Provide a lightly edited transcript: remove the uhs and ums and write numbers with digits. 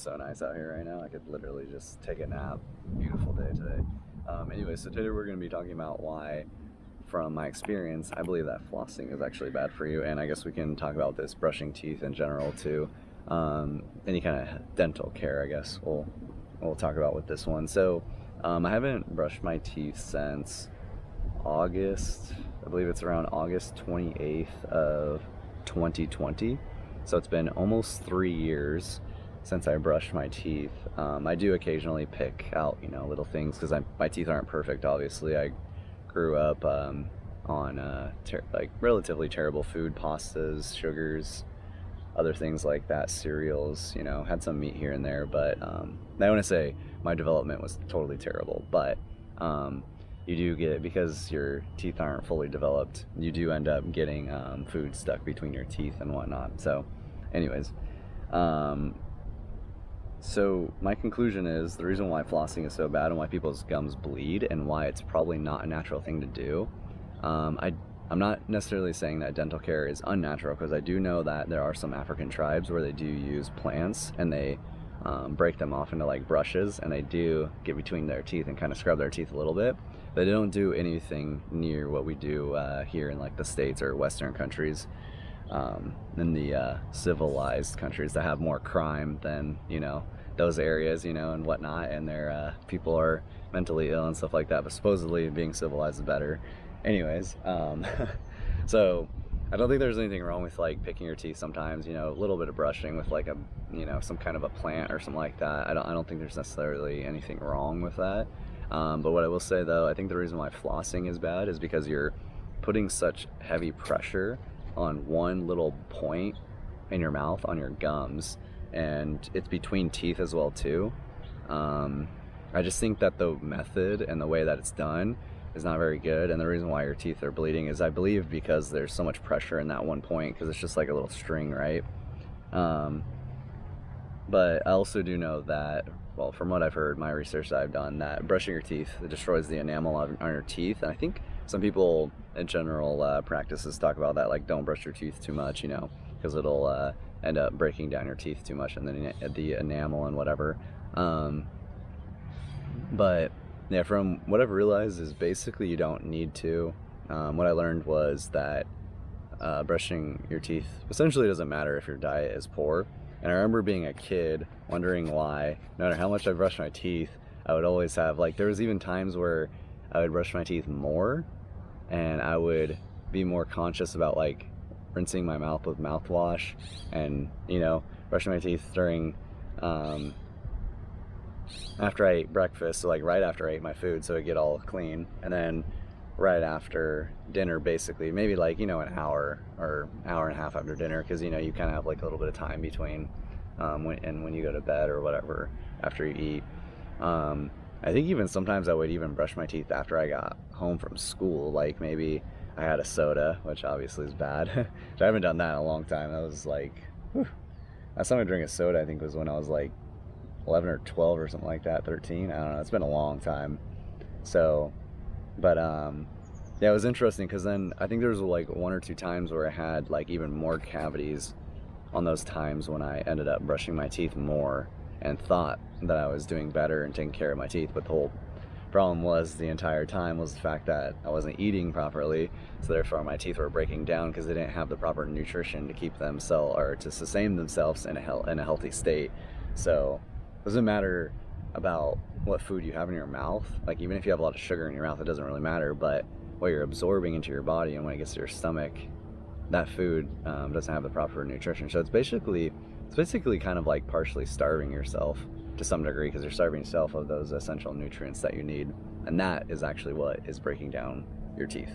so nice out here right now. I could literally just take a nap. Beautiful day today. Anyway, so today we're going to be talking about why, from my experience, I believe that flossing is actually bad for you, and I guess we can talk about this brushing teeth in general too. Any kind of dental care, I guess we'll talk about with this one. So I haven't brushed my teeth since August. I believe it's around August 28th of 2020. So it's been almost 3 years since I brushed my teeth. I do occasionally pick out, little things because my teeth aren't perfect. Obviously, I grew up on like relatively terrible food, pastas, sugars, other things like that, cereals. Had some meat here and there, but I want to say my development was totally terrible. But you do get, because your teeth aren't fully developed, you do end up getting food stuck between your teeth and whatnot. So anyways, so my conclusion is the reason why flossing is so bad and why people's gums bleed and why it's probably not a natural thing to do. I'm not necessarily saying that dental care is unnatural, because I do know that there are some African tribes where they do use plants and they break them off into like brushes, and they do get between their teeth and kind of scrub their teeth a little bit. They don't do anything near what we do here in like the States or Western countries, in the civilized countries that have more crime than those areas, and whatnot, and their people are mentally ill and stuff like that. But supposedly being civilized is better. Anyways, so I don't think there's anything wrong with like picking your teeth sometimes, a little bit of brushing with like a some kind of a plant or something like that. I don't think there's necessarily anything wrong with that. But what I will say though, I think the reason why flossing is bad is because you're putting such heavy pressure on one little point in your mouth, on your gums, and it's between teeth as well too. I just think that the method and the way that it's done is not very good, and the reason why your teeth are bleeding is, I believe, because there's so much pressure in that one point, because it's just like a little string, right? But I also do know that, well, from what I've heard, my research that I've done, that brushing your teeth, it destroys the enamel on your teeth. And I think some people in general practices talk about that, like don't brush your teeth too much, because it'll end up breaking down your teeth too much and then the enamel and whatever. But yeah, from what I've realized is basically you don't need to. What I learned was that brushing your teeth essentially doesn't matter if your diet is poor. And I remember being a kid wondering why, no matter how much I brushed my teeth, I would always have, like, there was even times where I would brush my teeth more and I would be more conscious about like rinsing my mouth with mouthwash and, brushing my teeth during, after I ate breakfast, so like right after I ate my food, so it'd get all clean, and then right after dinner, basically, maybe like an hour or hour and a half after dinner, because you kind of have like a little bit of time between when you go to bed or whatever after you eat. I think even sometimes I would even brush my teeth after I got home from school, like maybe I had a soda, which obviously is bad. I haven't done that in a long time. That was like, last time I drank a soda I think was when I was like 11 or 12 or something like that, 13, I don't know, it's been a long time. So, but yeah, it was interesting, because then I think there was like 1 or 2 times where I had like even more cavities on those times when I ended up brushing my teeth more and thought that I was doing better and taking care of my teeth. But the whole problem was, the entire time, was the fact that I wasn't eating properly, so therefore my teeth were breaking down because they didn't have the proper nutrition to keep them or to sustain themselves in a healthy state. So it doesn't matter about what food you have in your mouth. Like, even if you have a lot of sugar in your mouth, it doesn't really matter. But what you're absorbing into your body and when it gets to your stomach, that food doesn't have the proper nutrition. So it's basically kind of like partially starving yourself to some degree, because you're starving yourself of those essential nutrients that you need, and that is actually what is breaking down your teeth.